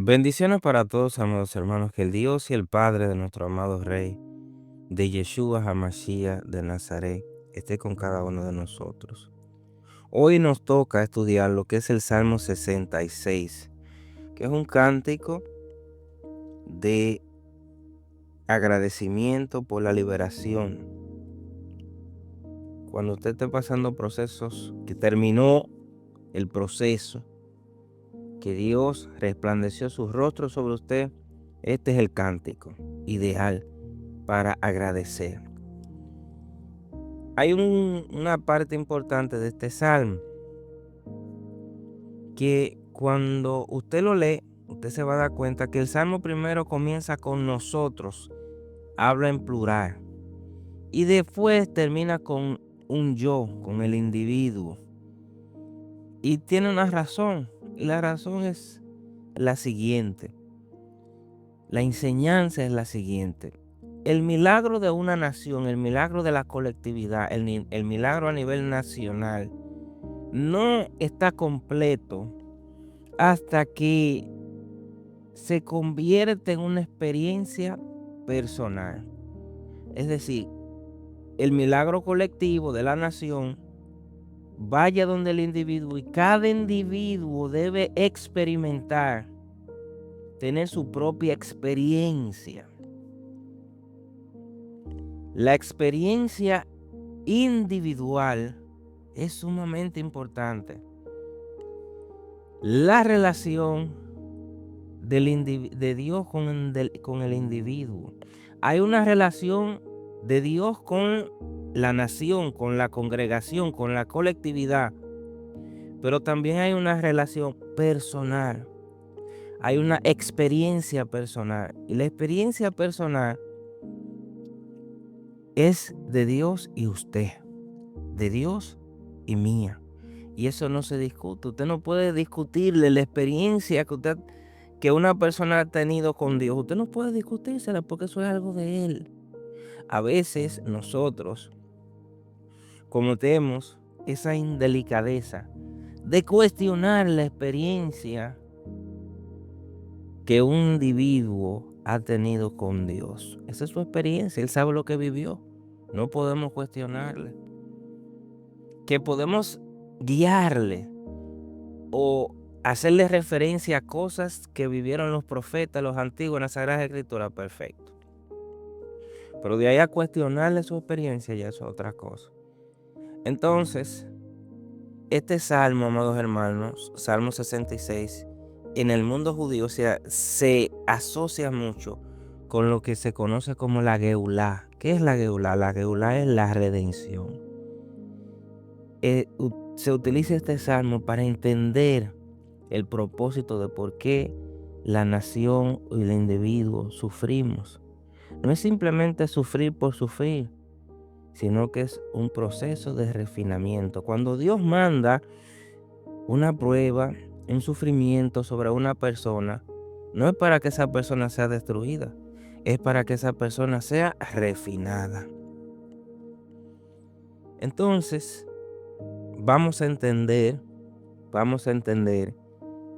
Bendiciones para todos, amados hermanos, que el Dios y el Padre de nuestro amado Rey, de Yeshua HaMashiach de Nazaret, esté con cada uno de nosotros. Hoy nos toca estudiar lo que es el Salmo 66, que es un cántico de agradecimiento por la liberación. Cuando usted esté pasando procesos, que terminó el proceso, que Dios resplandeció su rostro sobre usted, este es el cántico ideal para agradecer. Hay una parte importante de este salmo que cuando usted lo lee, usted se va a dar cuenta que el salmo primero comienza con nosotros, habla en plural, y después termina con un yo, con el individuo. Y tiene una razón, y la razón es la siguiente. La enseñanza es la siguiente. El milagro de una nación, el milagro de la colectividad, el milagro a nivel nacional, no está completo hasta que se convierte en una experiencia personal. Es decir, el milagro colectivo de la nación vaya donde el individuo, y cada individuo debe experimentar, tener su propia experiencia. La experiencia individual es sumamente importante. La relación de Dios con el individuo. Hay una relación de Dios con la nación, con la congregación, con la colectividad. Pero también hay una relación personal. Hay una experiencia personal. Y la experiencia personal es de Dios y usted. De Dios y mía. Y eso no se discute. Usted no puede discutirle la experiencia que una persona ha tenido con Dios. Usted no puede discutírsela porque eso es algo de Él. A veces nosotros cometemos esa indelicadeza de cuestionar la experiencia que un individuo ha tenido con Dios. Esa es su experiencia. Él sabe lo que vivió. No podemos cuestionarle. Que podemos guiarle o hacerle referencia a cosas que vivieron los profetas, los antiguos en la Sagrada Escritura, perfecto. Pero de ahí a cuestionarle su experiencia ya es otra cosa. Entonces, este salmo, amados hermanos, Salmo 66, en el mundo judío se asocia mucho con lo que se conoce como la Geulá. ¿Qué es la Geulá? La Geulá es la redención. Se utiliza este salmo para entender el propósito de por qué la nación y el individuo sufrimos. No es simplemente sufrir por sufrir, sino que es un proceso de refinamiento. Cuando Dios manda una prueba, un sufrimiento sobre una persona, no es para que esa persona sea destruida, es para que esa persona sea refinada. Entonces, vamos a entender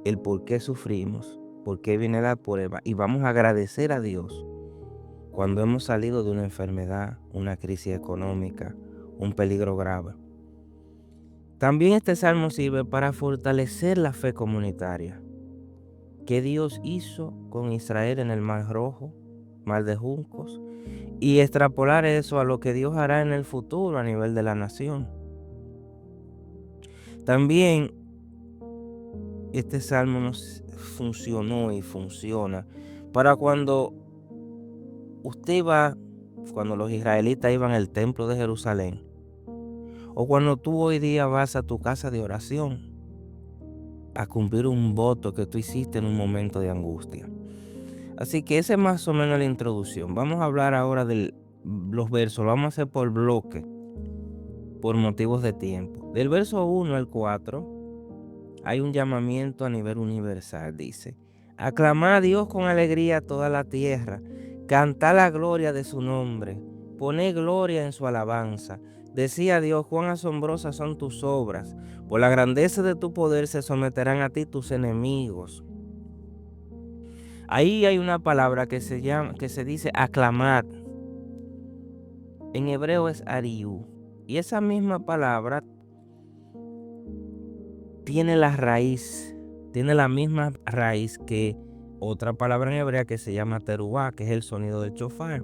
el por qué sufrimos, por qué viene la prueba, y vamos a agradecer a Dios cuando hemos salido de una enfermedad, una crisis económica, un peligro grave. También este salmo sirve para fortalecer la fe comunitaria que Dios hizo con Israel en el Mar Rojo, Mar de Juncos, y extrapolar eso a lo que Dios hará en el futuro a nivel de la nación. También este salmo nos funcionó y funciona para cuando cuando los israelitas iban al templo de Jerusalén, o cuando tú hoy día vas a tu casa de oración a cumplir un voto que tú hiciste en un momento de angustia. Así que esa es más o menos la introducción. Vamos a hablar ahora de los versos, lo vamos a hacer por bloque, por motivos de tiempo. Del verso 1 al 4 hay un llamamiento a nivel universal. Dice: aclamad a Dios con alegría toda la tierra, cantad la gloria de su nombre, poned gloria en su alabanza. Decía Dios: cuán asombrosas son tus obras, por la grandeza de tu poder se someterán a ti tus enemigos. Ahí hay una palabra que se dice aclamad. En hebreo es ariú. Y esa misma palabra tiene la misma raíz que otra palabra en hebrea que se llama terubá, que es el sonido del chofar.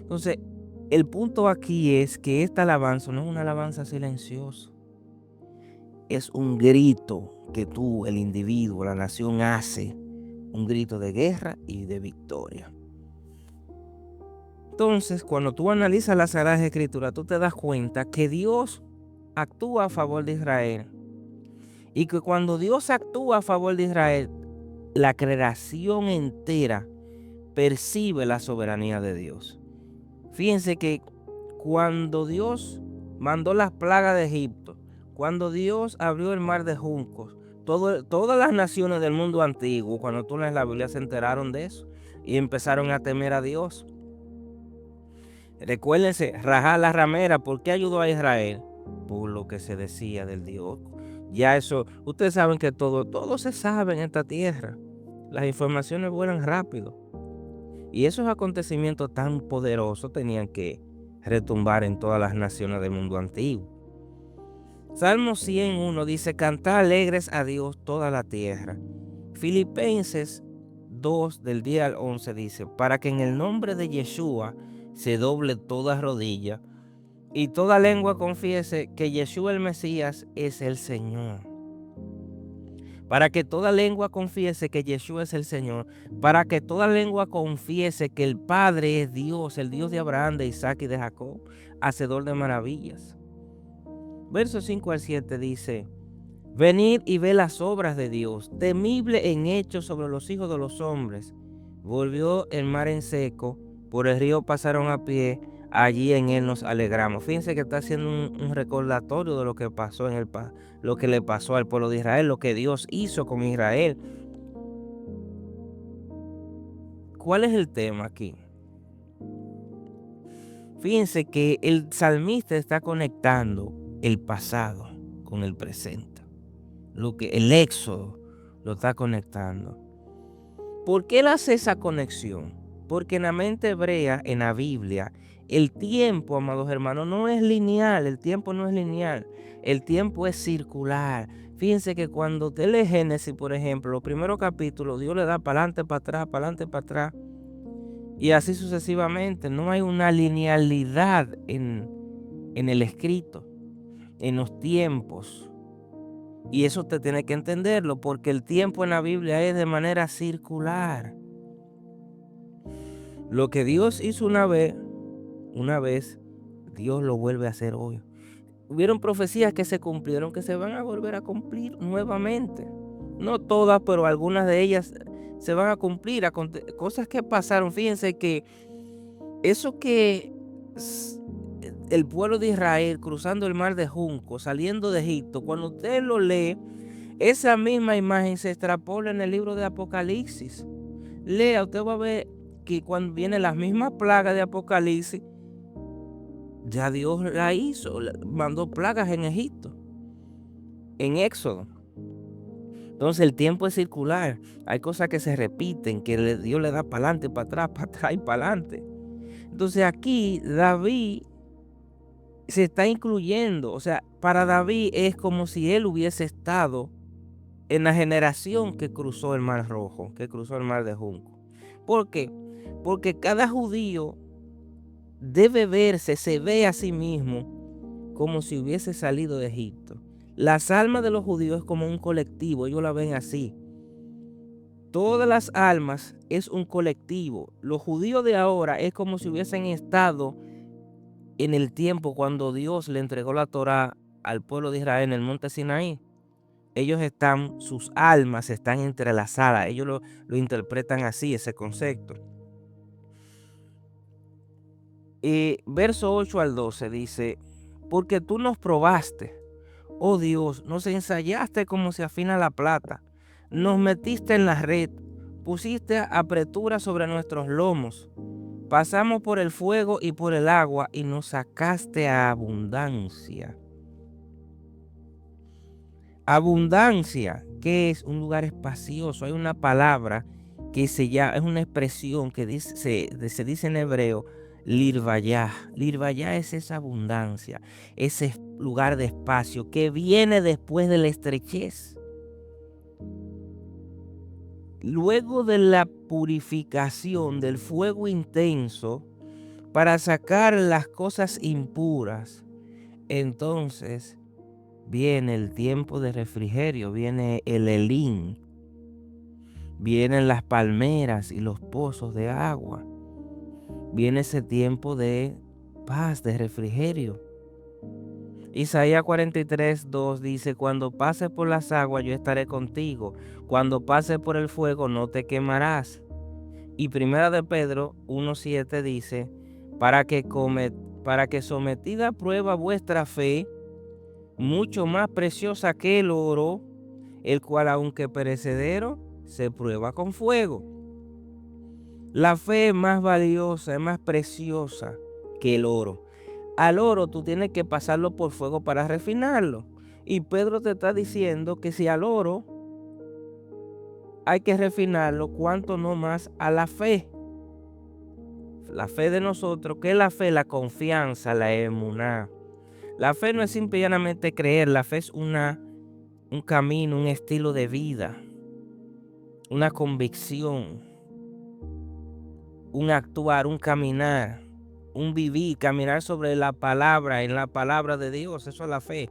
Entonces, el punto aquí es que esta alabanza no es una alabanza silenciosa. Es un grito que tú, el individuo, la nación hace. Un grito de guerra y de victoria. Entonces, cuando tú analizas las Sagradas Escrituras, tú te das cuenta que Dios actúa a favor de Israel. Y que cuando Dios actúa a favor de Israel, la creación entera percibe la soberanía de Dios. Fíjense que cuando Dios mandó las plagas de Egipto, cuando Dios abrió el mar de juncos, todas las naciones del mundo antiguo, cuando tú lees la Biblia, se enteraron de eso y empezaron a temer a Dios. Recuérdense, Rajar la ramera, ¿por qué ayudó a Israel? Por lo que se decía del Dios. Ya eso, ustedes saben que todo se sabe en esta tierra. Las informaciones vuelan rápido. Y esos acontecimientos tan poderosos tenían que retumbar en todas las naciones del mundo antiguo. Salmo 101 dice, cantad alegres a Dios toda la tierra. Filipenses 2 del 10 al 11 dice, para que en el nombre de Yeshua se doble toda rodilla y toda lengua confiese que Yeshua el Mesías es el Señor. Para que toda lengua confiese que Yeshua es el Señor. Para que toda lengua confiese que el Padre es Dios, el Dios de Abraham, de Isaac y de Jacob, hacedor de maravillas. Versos 5 al 7 dice, venid y ve las obras de Dios, temible en hechos sobre los hijos de los hombres. Volvió el mar en seco, por el río pasaron a pie, allí en él nos alegramos. Fíjense que está haciendo un recordatorio de lo que pasó lo que le pasó al pueblo de Israel, lo que Dios hizo con Israel. ¿Cuál es el tema aquí? Fíjense que el salmista está conectando el pasado con el presente. El éxodo lo está conectando. ¿Por qué él hace esa conexión? Porque en la mente hebrea, en la Biblia, el tiempo, amados hermanos, no es lineal. El tiempo no es lineal. El tiempo es circular. Fíjense que cuando usted lee Génesis, por ejemplo, los primeros capítulos, Dios le da para adelante, para atrás, para adelante, para atrás. Y así sucesivamente. No hay una linealidad en el escrito, en los tiempos. Y eso usted tiene que entenderlo, porque el tiempo en la Biblia es de manera circular. Lo que Dios hizo una vez, Dios lo vuelve a hacer hoy. Hubieron profecías que se cumplieron, que se van a volver a cumplir nuevamente. No todas, pero algunas de ellas se van a cumplir. Cosas que pasaron. Fíjense que eso que el pueblo de Israel cruzando el mar de Junco, saliendo de Egipto, cuando usted lo lee, esa misma imagen se extrapola en el libro de Apocalipsis. Lea, usted va a ver que cuando vienen las mismas plagas de Apocalipsis, ya Dios la hizo, mandó plagas en Egipto, en Éxodo. Entonces el tiempo es circular, hay cosas que se repiten, que Dios le da para adelante, para atrás y para adelante. Entonces aquí David se está incluyendo, o sea, para David es como si él hubiese estado en la generación que cruzó el Mar Rojo, que cruzó el Mar de Junco. ¿Por qué? Porque cada judío debe verse, se ve a sí mismo como si hubiese salido de Egipto. Las almas de los judíos es como un colectivo, ellos la ven así. Todas las almas es un colectivo. Los judíos de ahora es como si hubiesen estado en el tiempo cuando Dios le entregó la Torá al pueblo de Israel en el monte Sinaí. Sus almas están entrelazadas, ellos lo interpretan así, ese concepto. Y verso 8 al 12 dice, porque tú nos probaste, oh Dios, nos ensayaste como se afina la plata, nos metiste en la red, pusiste apretura sobre nuestros lomos, pasamos por el fuego y por el agua y nos sacaste a abundancia. Abundancia, que es un lugar espacioso. Hay una palabra que es una expresión que se dice en hebreo, lirvayá. Lirvayá es esa abundancia, ese lugar de espacio que viene después de la estrechez. Luego de la purificación del fuego intenso para sacar las cosas impuras, entonces viene el tiempo de refrigerio, viene el Elín, vienen las palmeras y los pozos de agua, viene ese tiempo de paz, de refrigerio. Isaías 43:2 dice: cuando pases por las aguas yo estaré contigo, cuando pases por el fuego no te quemarás. Y primera de Pedro 1:7 dice: para que sometida a prueba vuestra fe, mucho más preciosa que el oro, el cual aunque perecedero, se prueba con fuego. La fe es más valiosa, es más preciosa que el oro. Al oro tú tienes que pasarlo por fuego para refinarlo. Y Pedro te está diciendo que si al oro hay que refinarlo, ¿cuánto no más a la fe? La fe de nosotros, ¿qué es la fe? La confianza, la emuná. La fe no es simplemente creer, la fe es un camino, un estilo de vida, una convicción, un actuar, un caminar, un vivir, caminar sobre la palabra, en la palabra de Dios. Eso es la fe.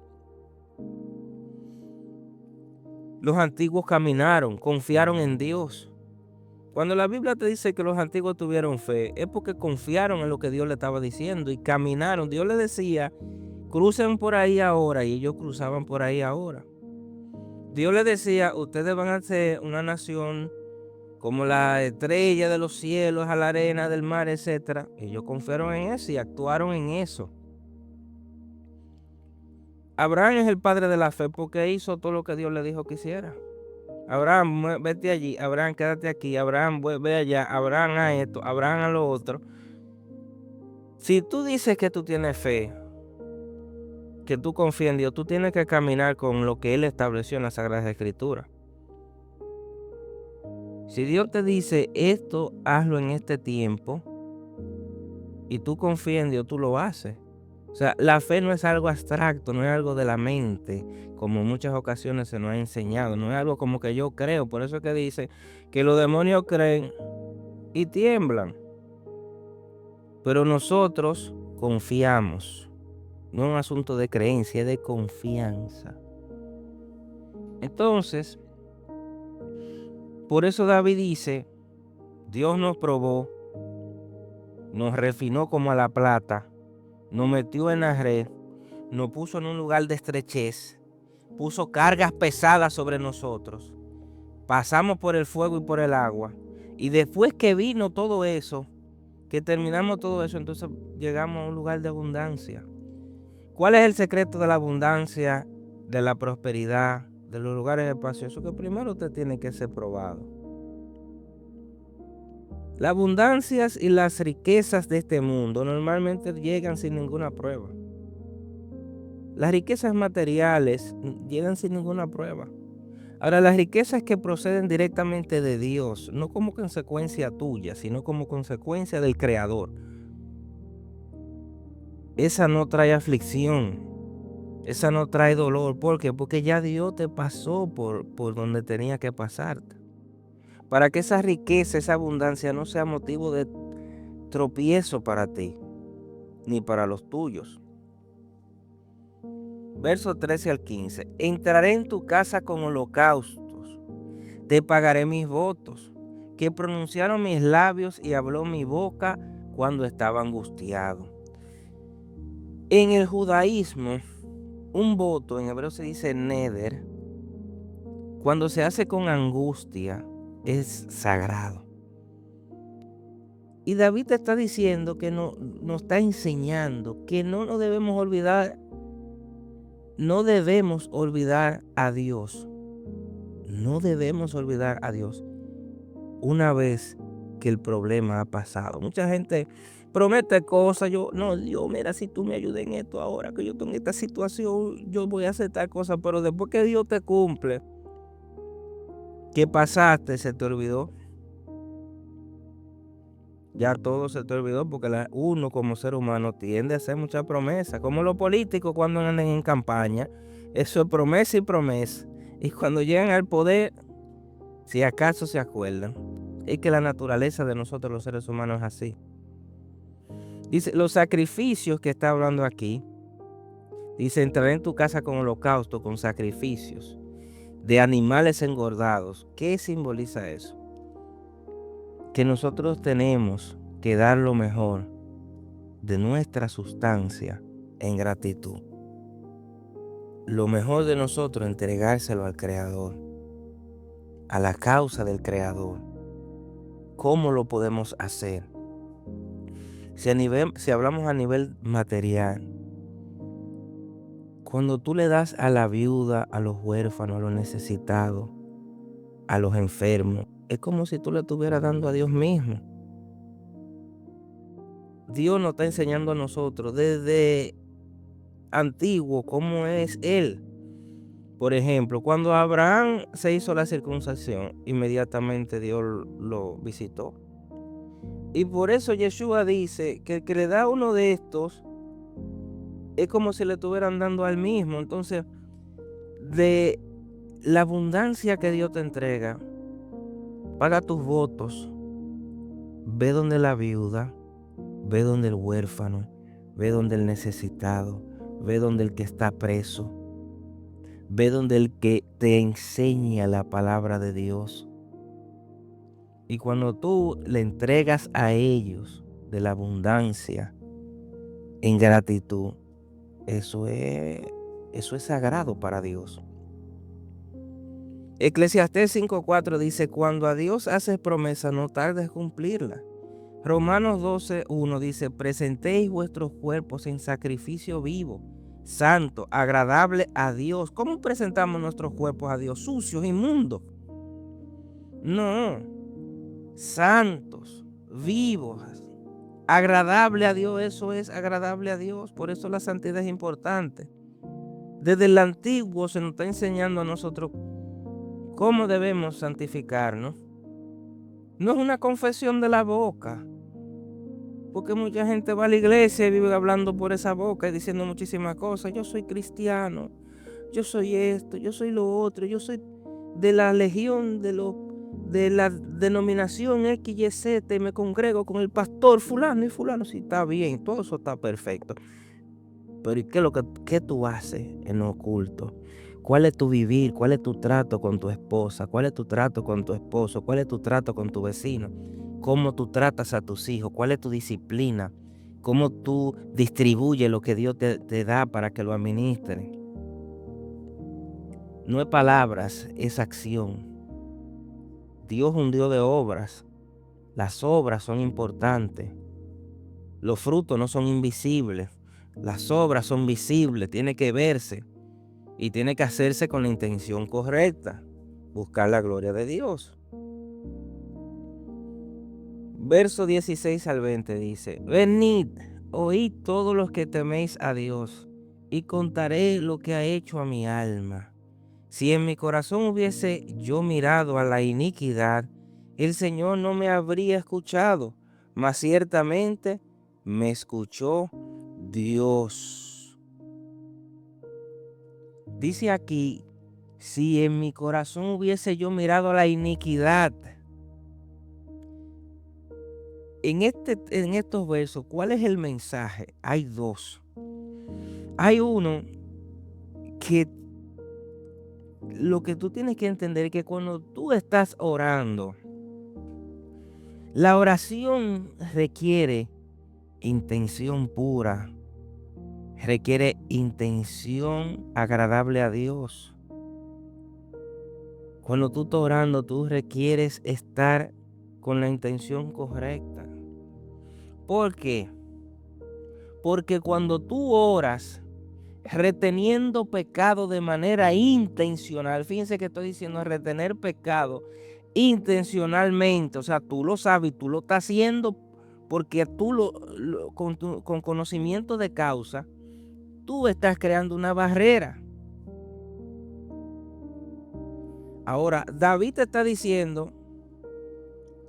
Los antiguos caminaron, confiaron en Dios. Cuando la Biblia te dice que los antiguos tuvieron fe, es porque confiaron en lo que Dios le estaba diciendo y caminaron. Dios les decía: crucen por ahí ahora, y ellos cruzaban por ahí ahora. Dios les decía: ustedes van a ser una nación como la estrella de los cielos, a la arena del mar, etc. Ellos confiaron en eso y actuaron en eso. Abraham es el padre de la fe porque hizo todo lo que Dios le dijo que hiciera. Abraham, vete allí. Abraham, quédate aquí. Abraham, ve allá. Abraham, a esto. Abraham, a lo otro. Si tú dices que tú tienes fe, que tú confías en Dios, tú tienes que caminar con lo que Él estableció en las Sagradas Escrituras. Si Dios te dice esto, hazlo en este tiempo, y tú confías en Dios, tú lo haces. O sea, la fe no es algo abstracto, no es algo de la mente, como en muchas ocasiones se nos ha enseñado. No es algo como que yo creo. Por eso es que dice que los demonios creen y tiemblan. Pero nosotros confiamos. No es un asunto de creencia, es de confianza. Entonces, por eso David dice: Dios nos probó, nos refinó como a la plata, nos metió en la red, nos puso en un lugar de estrechez, puso cargas pesadas sobre nosotros, pasamos por el fuego y por el agua, y después que vino todo eso, que terminamos todo eso, entonces llegamos a un lugar de abundancia. ¿Cuál es el secreto de la abundancia, de la prosperidad, de los lugares espaciosos? Que primero usted tiene que ser probado. Las abundancias y las riquezas de este mundo normalmente llegan sin ninguna prueba. Las riquezas materiales llegan sin ninguna prueba. Ahora, las riquezas que proceden directamente de Dios, no como consecuencia tuya, sino como consecuencia del Creador, esa no trae aflicción, esa no trae dolor. ¿Por qué? Porque ya Dios te pasó por donde tenía que pasarte. Para que esa riqueza, esa abundancia no sea motivo de tropiezo para ti, ni para los tuyos. Versos 13 al 15. Entraré en tu casa con holocaustos, te pagaré mis votos, que pronunciaron mis labios y habló mi boca cuando estaba angustiado. En el judaísmo, un voto, en hebreo se dice neder, cuando se hace con angustia, es sagrado. Y David te está diciendo que nos está enseñando que no nos debemos olvidar, no debemos olvidar a Dios. No debemos olvidar a Dios una vez que el problema ha pasado. Mucha gente promete cosas. Dios, mira, si tú me ayudas en esto ahora que yo estoy en esta situación, yo voy a hacer tal cosa. Pero después que Dios te cumple, que pasaste, se te olvidó. Ya todo se te olvidó porque uno como ser humano tiende a hacer muchas promesas, como los políticos cuando andan en campaña, eso es promesa y promesa. Y cuando llegan al poder, si acaso se acuerdan, es que la naturaleza de nosotros los seres humanos es así. Dice, los sacrificios que está hablando aquí, dice, entraré en tu casa con holocausto, con sacrificios de animales engordados. ¿Qué simboliza eso? Que nosotros tenemos que dar lo mejor de nuestra sustancia en gratitud. Lo mejor de nosotros, entregárselo al Creador, a la causa del Creador. ¿Cómo lo podemos hacer? Si hablamos a nivel material, cuando tú le das a la viuda, a los huérfanos, a los necesitados, a los enfermos, es como si tú le estuvieras dando a Dios mismo. Dios nos está enseñando a nosotros desde antiguo cómo es Él. Por ejemplo, cuando Abraham se hizo la circuncisión, inmediatamente Dios lo visitó. Y por eso Yeshua dice que el que le da uno de estos es como si le estuvieran dando al mismo. Entonces, de la abundancia que Dios te entrega, paga tus votos, ve donde la viuda, ve donde el huérfano, ve donde el necesitado, ve donde el que está preso, ve donde el que te enseña la palabra de Dios. Y cuando tú le entregas a ellos de la abundancia en gratitud, eso es sagrado para Dios. Eclesiastés 5:4 dice, cuando a Dios haces promesa, no tardes en cumplirla. Romanos 12:1 dice, presentéis vuestros cuerpos en sacrificio vivo, santo, agradable a Dios. ¿Cómo presentamos nuestros cuerpos a Dios? Sucios, inmundos. No, santos, vivos, agradable a Dios, eso es agradable a Dios. Por eso la santidad es importante. Desde el antiguo se nos está enseñando a nosotros cómo debemos santificarnos. No es una confesión de la boca, porque mucha gente va a la iglesia y vive hablando por esa boca y diciendo muchísimas cosas. Yo soy cristiano, yo soy esto, yo soy lo otro, yo soy de la legión, de la denominación XYZ y me congrego con el pastor fulano y fulano. Sí, está bien, todo eso está perfecto. Pero ¿y qué tú haces en lo oculto? ¿Cuál es tu vivir? ¿Cuál es tu trato con tu esposa? ¿Cuál es tu trato con tu esposo? ¿Cuál es tu trato con tu vecino? ¿Cómo tú tratas a tus hijos? ¿Cuál es tu disciplina? ¿Cómo tú distribuyes lo que Dios te da para que lo administres? No es palabras, es acción. Dios es un Dios de obras. Las obras son importantes. Los frutos no son invisibles. Las obras son visibles, tiene que verse. Y tiene que hacerse con la intención correcta, buscar la gloria de Dios. Verso 16 al 20 dice, venid, oíd todos los que teméis a Dios, y contaré lo que ha hecho a mi alma. Si en mi corazón hubiese yo mirado a la iniquidad, el Señor no me habría escuchado, mas ciertamente me escuchó Dios. Dice aquí, si en mi corazón hubiese yo mirado a la iniquidad. En estos versos, ¿cuál es el mensaje? Hay dos. Hay uno que lo que tú tienes que entender es que cuando tú estás orando, la oración requiere intención pura, requiere intención agradable a Dios. Cuando tú estás orando, tú requieres estar con la intención correcta. ¿Por qué? Porque cuando tú oras reteniendo pecado de manera intencional, fíjense que estoy diciendo retener pecado intencionalmente, o sea, tú lo sabes y tú lo estás haciendo porque tú con conocimiento de causa, tú estás creando una barrera. Ahora, David te está diciendo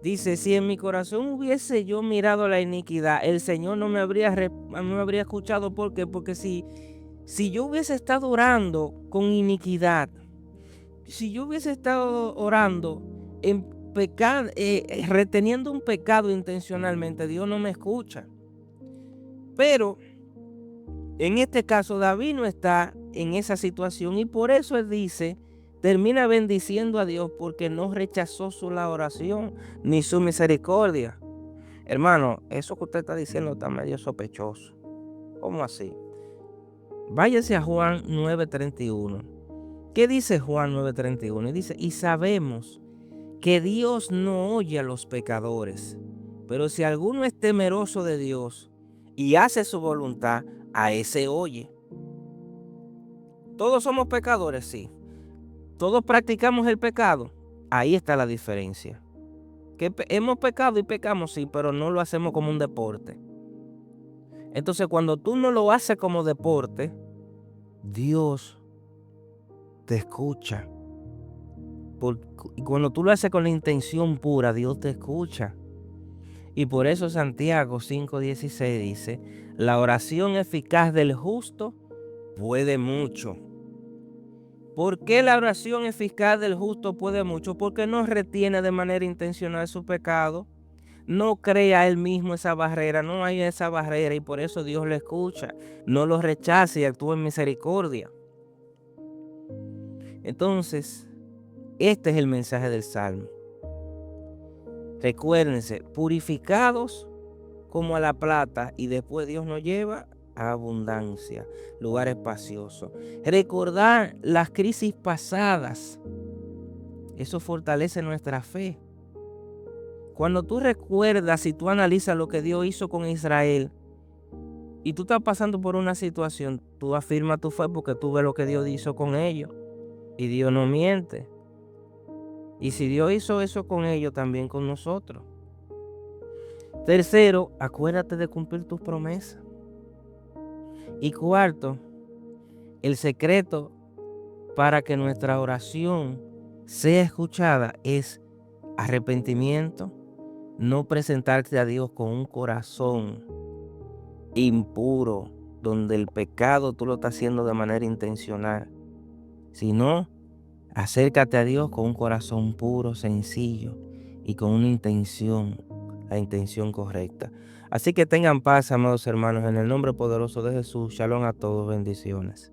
Dice, si en mi corazón hubiese yo mirado la iniquidad, el Señor no me habría escuchado. ¿Por qué? Porque si yo hubiese estado orando con iniquidad, si yo hubiese estado orando en pecado, reteniendo un pecado intencionalmente, Dios no me escucha. Pero en este caso, David no está en esa situación y por eso él dice, termina bendiciendo a Dios porque no rechazó la oración ni su misericordia. Hermano, eso que usted está diciendo está medio sospechoso. ¿Cómo así? Váyase a Juan 9:31. ¿Qué dice Juan 9:31? Y dice, y sabemos que Dios no oye a los pecadores, pero si alguno es temeroso de Dios y hace su voluntad, a ese oye. Todos somos pecadores, sí. Todos practicamos el pecado. Ahí está la diferencia. Que hemos pecado y pecamos, sí, pero no lo hacemos como un deporte. Entonces, cuando tú no lo haces como deporte, Dios te escucha. Y cuando tú lo haces con la intención pura, Dios te escucha. Y por eso Santiago 5:16 dice, la oración eficaz del justo puede mucho. ¿Por qué la oración eficaz del justo puede mucho? Porque no retiene de manera intencional su pecado. No crea él mismo esa barrera, no hay esa barrera y por eso Dios le escucha. No lo rechaza y actúa en misericordia. Entonces, este es el mensaje del Salmo. Recuérdense, purificados como a la plata y después Dios nos lleva a abundancia, lugar espacioso. Recordar las crisis pasadas, eso fortalece nuestra fe. Cuando tú recuerdas y tú analizas lo que Dios hizo con Israel y tú estás pasando por una situación, tú afirmas tu fe porque tú ves lo que Dios hizo con ellos y Dios no miente. Y si Dios hizo eso con ellos, también con nosotros. Tercero, acuérdate de cumplir tus promesas. Y cuarto, el secreto para que nuestra oración sea escuchada es arrepentimiento, no presentarte a Dios con un corazón impuro, donde el pecado tú lo estás haciendo de manera intencional, sino acércate a Dios con un corazón puro, sencillo y con una intención, la intención correcta. Así que tengan paz, amados hermanos, en el nombre poderoso de Jesús. Shalom a todos, bendiciones.